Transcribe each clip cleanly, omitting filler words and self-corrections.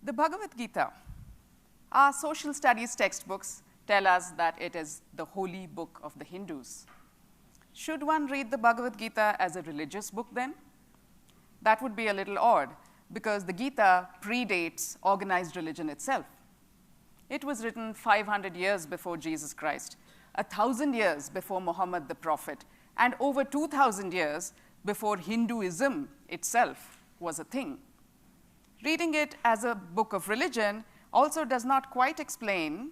The Bhagavad Gita, our social studies textbooks tell us that it is the holy book of the Hindus. Should one read the Bhagavad Gita as a religious book then? That would be a little odd, because the Gita predates organized religion itself. It was written 500 years before Jesus Christ, 1,000 years before Muhammad the Prophet, and over 2,000 years before Hinduism itself was a thing. Reading it as a book of religion also does not quite explain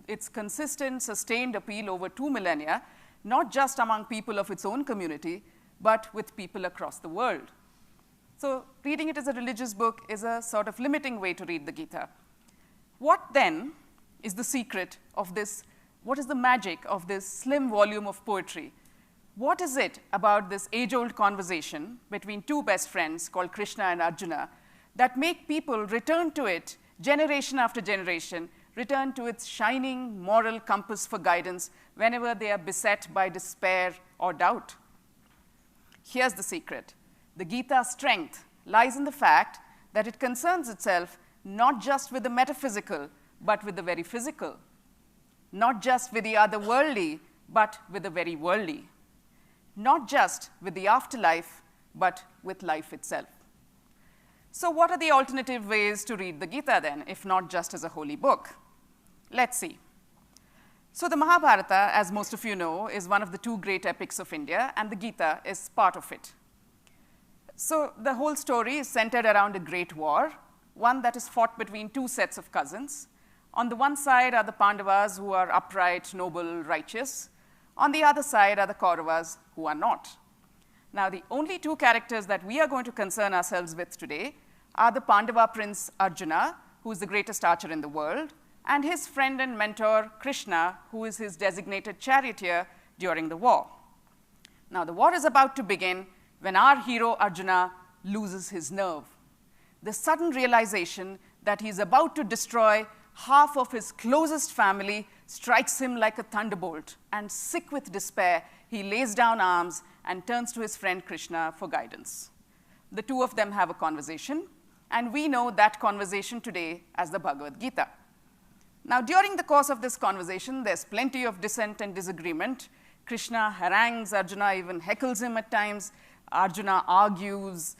its consistent, sustained appeal over 2 millennia, not just among people of its own community, but with people across the world. So reading it as a religious book is a sort of limiting way to read the Gita. What then is the secret of this? What is the magic of this slim volume of poetry? What is it about this age-old conversation between two best friends called Krishna and Arjuna that make people return to it generation after generation, return to its shining moral compass for guidance whenever they are beset by despair or doubt? Here's the secret. The Gita's strength lies in the fact that it concerns itself not just with the metaphysical, but with the very physical. Not just with the otherworldly, but with the very worldly. Not just with the afterlife, but with life itself. So what are the alternative ways to read the Gita then, if not just as a holy book? Let's see. So the Mahabharata, as most of you know, is one of the two great epics of India, and the Gita is part of it. So the whole story is centered around a great war, one that is fought between two sets of cousins. On the one side are the Pandavas, who are upright, noble, righteous. On the other side are the Kauravas, who are not. Now, the only two characters that we are going to concern ourselves with today are the Pandava prince Arjuna, who is the greatest archer in the world, and his friend and mentor Krishna, who is his designated charioteer during the war. Now, the war is about to begin when our hero Arjuna loses his nerve. The sudden realization that he's about to destroy half of his closest family strikes him like a thunderbolt, and sick with despair, he lays down arms and turns to his friend Krishna for guidance. The two of them have a conversation, and we know that conversation today as the Bhagavad Gita. Now, during the course of this conversation, there's plenty of dissent and disagreement. Krishna harangues Arjuna, even heckles him at times. Arjuna argues,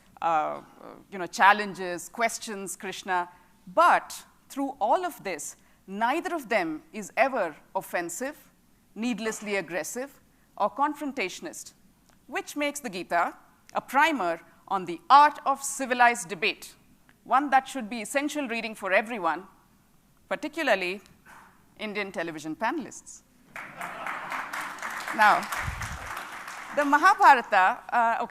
challenges, questions Krishna. But through all of this, neither of them is ever offensive, needlessly aggressive, or confrontationist, which makes the Gita a primer on the art of civilized debate, one that should be essential reading for everyone, particularly Indian television panelists. Now, the Mahabharata,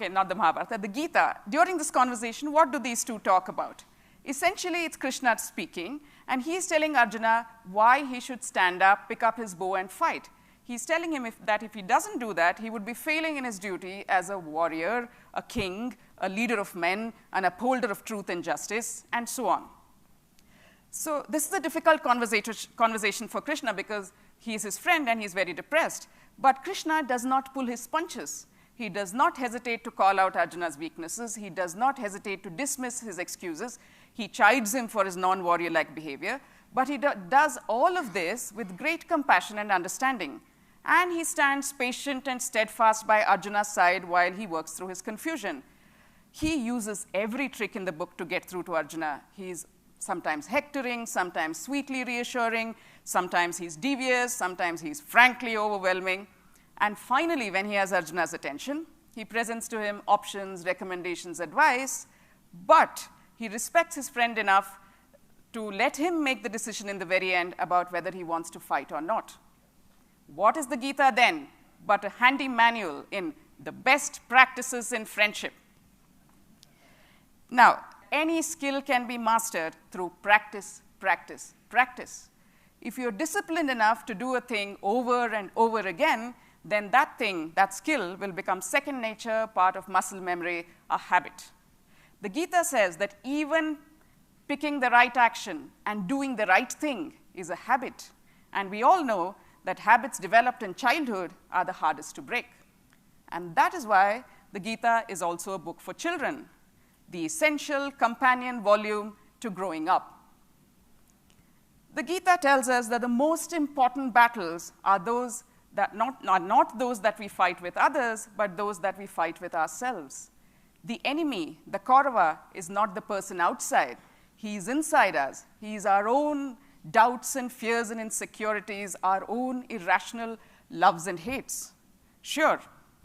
not the Mahabharata, the Gita, during this conversation, what do these two talk about? Essentially, it's Krishna speaking, and he's telling Arjuna why he should stand up, pick up his bow, and fight. He's telling him that if he doesn't do that, he would be failing in his duty as a warrior, a king, a leader of men, an upholder of truth and justice, and so on. So this is a difficult conversation for Krishna because he is his friend and he's very depressed. But Krishna does not pull his punches. He does not hesitate to call out Arjuna's weaknesses. He does not hesitate to dismiss his excuses. He chides him for his non-warrior-like behavior. But he does all of this with great compassion and understanding. And he stands patient and steadfast by Arjuna's side while he works through his confusion. He uses every trick in the book to get through to Arjuna. He's sometimes hectoring, sometimes sweetly reassuring, sometimes he's devious, sometimes he's frankly overwhelming. And finally, when he has Arjuna's attention, he presents to him options, recommendations, advice, but he respects his friend enough to let him make the decision in the very end about whether he wants to fight or not. What is the Gita then but a handy manual in the best practices in friendship? Now, any skill can be mastered through practice, practice, practice. If you're disciplined enough to do a thing over and over again, then that thing, that skill, will become second nature, part of muscle memory, a habit. The Gita says that even picking the right action and doing the right thing is a habit. And we all know that habits developed in childhood are the hardest to break. And that is why the Gita is also a book for children, the essential companion volume to growing up. The Gita tells us that the most important battles are those that not those that we fight with others, but those that we fight with ourselves. The enemy, the Kaurava, is not the person outside. He is inside us. He is our own doubts and fears and insecurities, our own irrational loves and hates. Sure,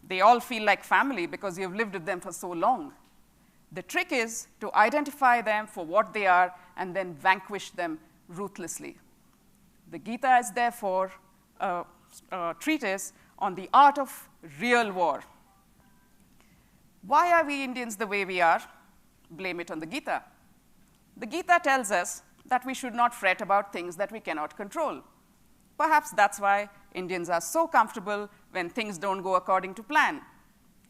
they all feel like family because you've lived with them for so long. The trick is to identify them for what they are and then vanquish them ruthlessly. The Gita is therefore a treatise on the art of real war. Why are we Indians the way we are? Blame it on the Gita. The Gita tells us that we should not fret about things that we cannot control. Perhaps that's why Indians are so comfortable when things don't go according to plan.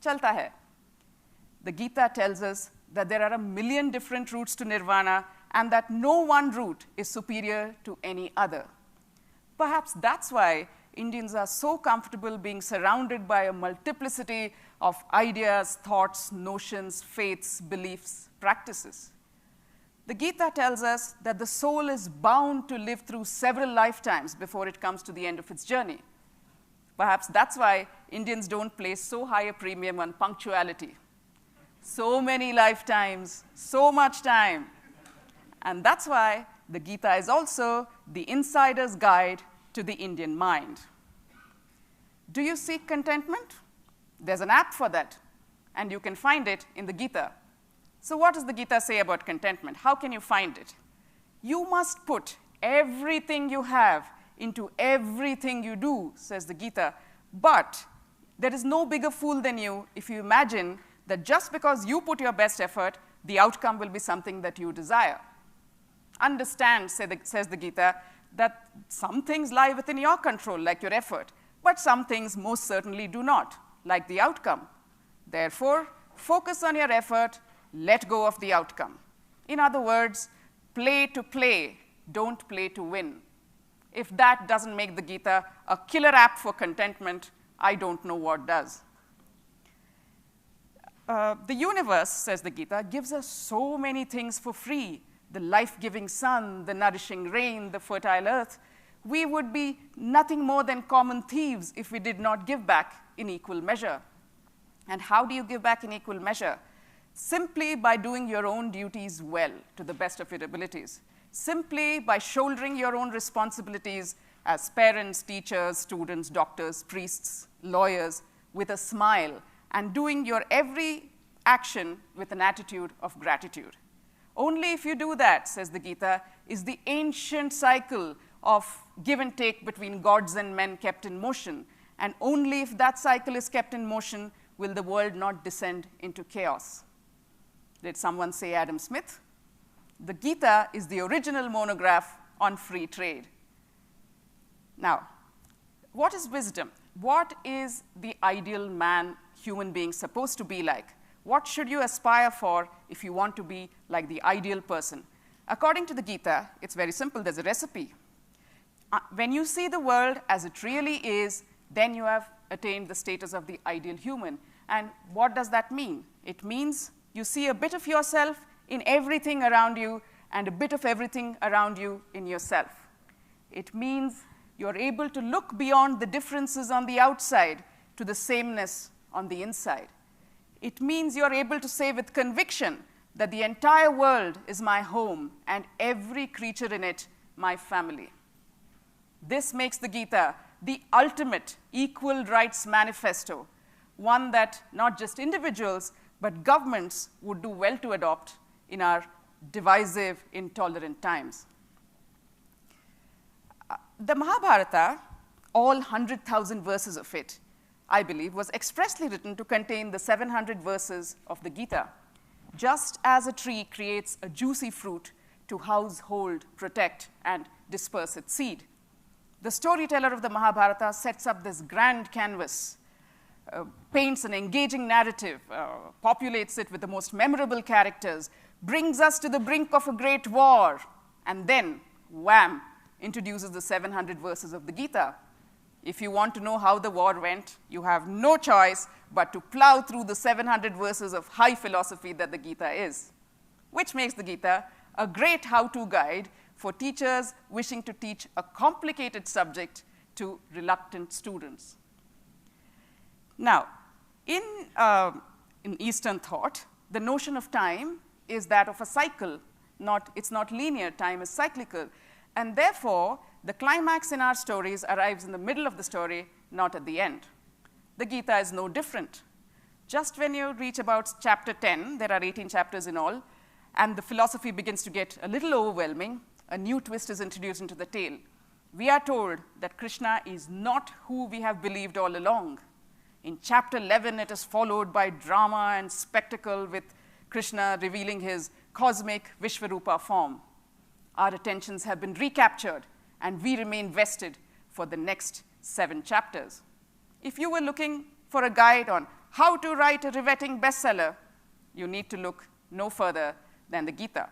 Chalta hai. The Gita tells us that there are 1 million different routes to nirvana and that no one route is superior to any other. Perhaps that's why Indians are so comfortable being surrounded by a multiplicity of ideas, thoughts, notions, faiths, beliefs, practices. The Gita tells us that the soul is bound to live through several lifetimes before it comes to the end of its journey. Perhaps that's why Indians don't place so high a premium on punctuality. So many lifetimes, so much time. And that's why the Gita is also the insider's guide to the Indian mind. Do you seek contentment? There's an app for that, and you can find it in the Gita. So what does the Gita say about contentment? How can you find it? You must put everything you have into everything you do, says the Gita. But there is no bigger fool than you if you imagine that just because you put your best effort, the outcome will be something that you desire. Understand, says the Gita, that some things lie within your control, like your effort, but some things most certainly do not, like the outcome. Therefore, focus on your effort, let go of the outcome. In other words, play to play, don't play to win. If that doesn't make the Gita a killer app for contentment, I don't know what does. The universe, says the Gita, gives us so many things for free. The life-giving sun, the nourishing rain, the fertile earth. We would be nothing more than common thieves if we did not give back in equal measure. And how do you give back in equal measure? Simply by doing your own duties well, to the best of your abilities. Simply by shouldering your own responsibilities as parents, teachers, students, doctors, priests, lawyers, with a smile, and doing your every action with an attitude of gratitude. Only if you do that, says the Gita, is the ancient cycle of give and take between gods and men kept in motion. And only if that cycle is kept in motion will the world not descend into chaos. Did someone say Adam Smith? The Gita is the original monograph on free trade. Now, what is wisdom? What is the ideal man, human being supposed to be like? What should you aspire for if you want to be like the ideal person? According to the Gita, it's very simple. There's a recipe. When you see the world as it really is, then you have attained the status of the ideal human. And what does that mean? It means you see a bit of yourself in everything around you and a bit of everything around you in yourself. It means you're able to look beyond the differences on the outside to the sameness on the inside. It means you're able to say with conviction that the entire world is my home and every creature in it my family. This makes the Gita the ultimate equal rights manifesto, one that not just individuals, but governments would do well to adopt in our divisive, intolerant times. The Mahabharata, all 100,000 verses of it, I believe, was expressly written to contain the 700 verses of the Gita, just as a tree creates a juicy fruit to house, hold, protect, and disperse its seed. The storyteller of the Mahabharata sets up this grand canvas, paints an engaging narrative, populates it with the most memorable characters, brings us to the brink of a great war, and then, wham, introduces the 700 verses of the Gita. If you want to know how the war went, you have no choice but to plow through the 700 verses of high philosophy that the Gita is, which makes the Gita a great how-to guide for teachers wishing to teach a complicated subject to reluctant students. Now, in Eastern thought, the notion of time is that of a cycle. It's not linear, time is cyclical. And therefore, the climax in our stories arrives in the middle of the story, not at the end. The Gita is no different. Just when you reach about chapter 10, there are 18 chapters in all, and the philosophy begins to get a little overwhelming, a new twist is introduced into the tale. We are told that Krishna is not who we have believed all along. In chapter 11, it is followed by drama and spectacle with Krishna revealing his cosmic Vishvarupa form. Our attentions have been recaptured, and we remain vested for the next 7 chapters. If you were looking for a guide on how to write a riveting bestseller, you need to look no further than the Gita.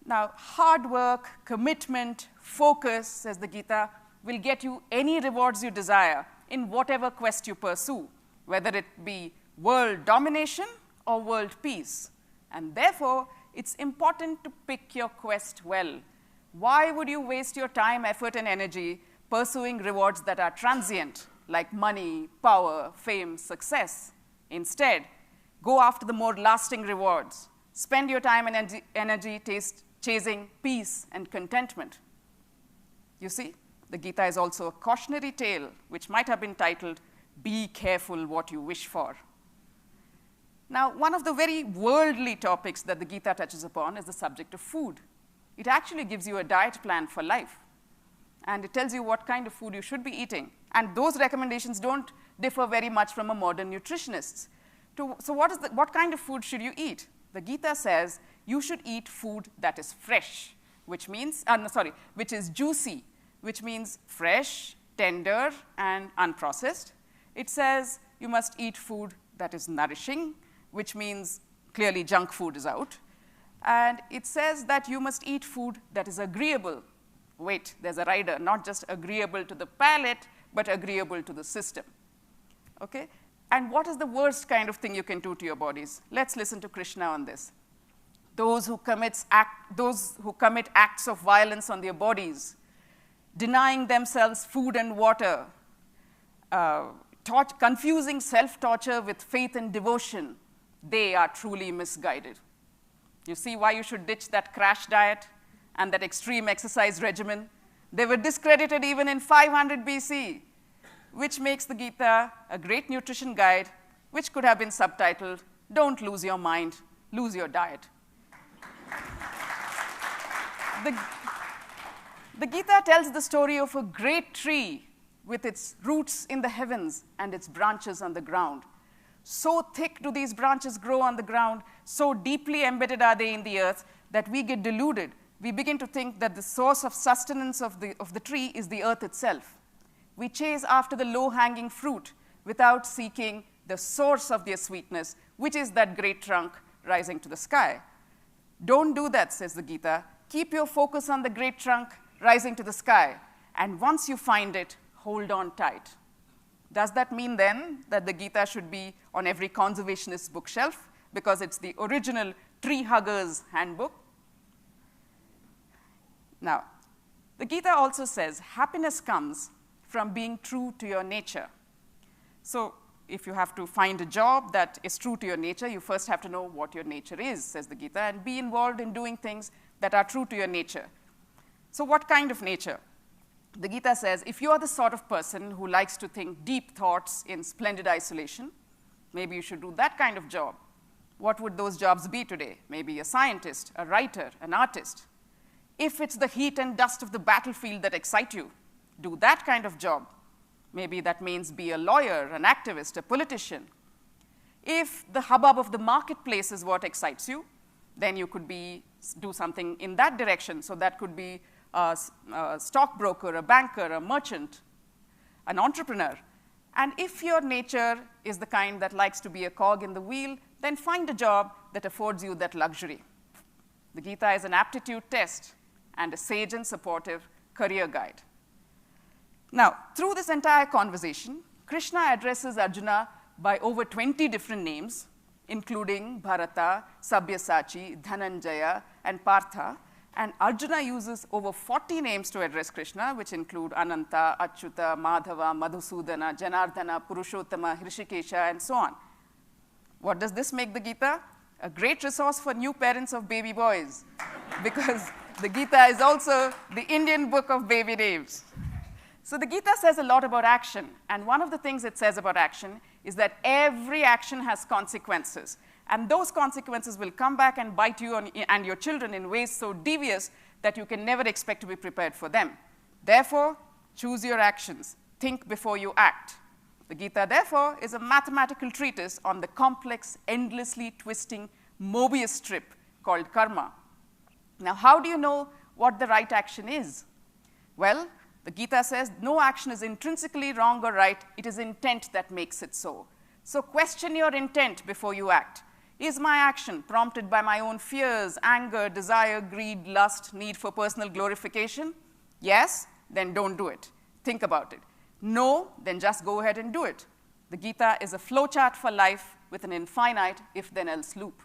Now, hard work, commitment, focus, says the Gita, will get you any rewards you desire in whatever quest you pursue, whether it be world domination or world peace. And therefore, it's important to pick your quest well. Why would you waste your time, effort, and energy pursuing rewards that are transient, like money, power, fame, success? Instead, go after the more lasting rewards. Spend your time and energy chasing peace and contentment. You see, the Gita is also a cautionary tale, which might have been titled, "Be careful what you wish for." Now, one of the very worldly topics that the Gita touches upon is the subject of food. It actually gives you a diet plan for life, and it tells you what kind of food you should be eating. And those recommendations don't differ very much from a modern nutritionist's. So what kind of food should you eat? The Gita says you should eat food that is fresh, which is juicy, which means fresh, tender, and unprocessed. It says you must eat food that is nourishing, which means clearly junk food is out. And it says that you must eat food that is agreeable. Wait, there's a rider, not just agreeable to the palate, but agreeable to the system. Okay? And what is the worst kind of thing you can do to your bodies? Let's listen to Krishna on this. Those who commit acts of violence on their bodies, denying themselves food and water, confusing self-torture with faith and devotion, they are truly misguided. You see why you should ditch that crash diet and that extreme exercise regimen? They were discredited even in 500 BC, which makes the Gita a great nutrition guide, which could have been subtitled, "Don't lose your mind, lose your diet." The Gita tells the story of a great tree with its roots in the heavens and its branches on the ground. So thick do these branches grow on the ground, so deeply embedded are they in the earth, that we get deluded. We begin to think that the source of sustenance of the tree is the earth itself. We chase after the low-hanging fruit without seeking the source of their sweetness, which is that great trunk rising to the sky. Don't do that, says the Gita. Keep your focus on the great trunk rising to the sky, and once you find it, hold on tight. Does that mean then that the Gita should be on every conservationist bookshelf because it's the original tree hugger's handbook? Now, the Gita also says happiness comes from being true to your nature. So if you have to find a job that is true to your nature, you first have to know what your nature is, says the Gita, and be involved in doing things that are true to your nature. So what kind of nature? The Gita says, if you are the sort of person who likes to think deep thoughts in splendid isolation, maybe you should do that kind of job. What would those jobs be today? Maybe a scientist, a writer, an artist. If it's the heat and dust of the battlefield that excite you, do that kind of job. Maybe that means be a lawyer, an activist, a politician. If the hubbub of the marketplace is what excites you, then you could do something in that direction. So that could be a stockbroker, a banker, a merchant, an entrepreneur. And if your nature is the kind that likes to be a cog in the wheel, then find a job that affords you that luxury. The Gita is an aptitude test and a sage and supportive career guide. Now, through this entire conversation, Krishna addresses Arjuna by over 20 different names, including Bharata, Sabyasachi, Dhananjaya, and Partha. And Arjuna uses over 40 names to address Krishna, which include Ananta, Achyuta, Madhava, Madhusudana, Janardana, Purushottama, Hrishikesha, and so on. What does this make the Gita? A great resource for new parents of baby boys, because the Gita is also the Indian book of baby names. So the Gita says a lot about action, and one of the things it says about action is that every action has consequences. And those consequences will come back and bite you and your children in ways so devious that you can never expect to be prepared for them. Therefore, choose your actions. Think before you act. The Gita, therefore, is a mathematical treatise on the complex, endlessly twisting Mobius strip called karma. Now, how do you know what the right action is? Well, the Gita says no action is intrinsically wrong or right. It is intent that makes it so. So question your intent before you act. Is my action prompted by my own fears, anger, desire, greed, lust, need for personal glorification? Yes? Then don't do it. Think about it. No? Then just go ahead and do it. The Gita is a flowchart for life with an infinite if-then-else loop.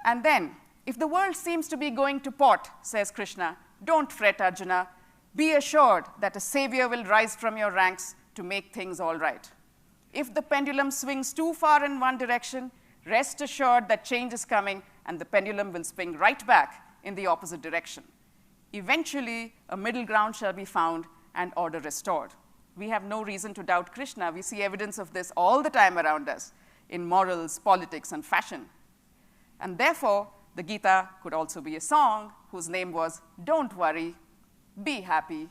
And then, if the world seems to be going to pot, says Krishna, don't fret, Arjuna. Be assured that a savior will rise from your ranks to make things all right. If the pendulum swings too far in one direction, rest assured that change is coming and the pendulum will swing right back in the opposite direction. Eventually, a middle ground shall be found and order restored. We have no reason to doubt Krishna. We see evidence of this all the time around us in morals, politics, and fashion. And therefore, the Gita could also be a song whose name was Don't Worry, Be Happy.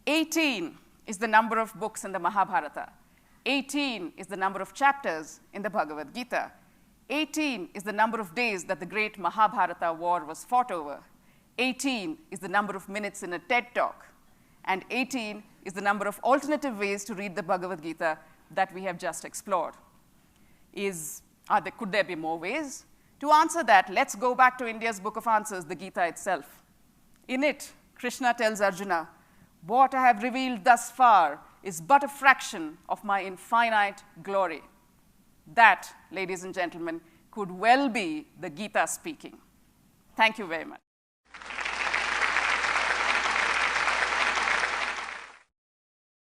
18 is the number of books in the Mahabharata. 18 is the number of chapters in the Bhagavad Gita. 18 is the number of days that the great Mahabharata war was fought over. 18 is the number of minutes in a TED Talk. And 18 is the number of alternative ways to read the Bhagavad Gita that we have just explored. Could there be more ways? To answer that, let's go back to India's Book of Answers, the Gita itself. In it, Krishna tells Arjuna, what I have revealed thus far is but a fraction of my infinite glory. That, ladies and gentlemen, could well be the Gita speaking. Thank you very much.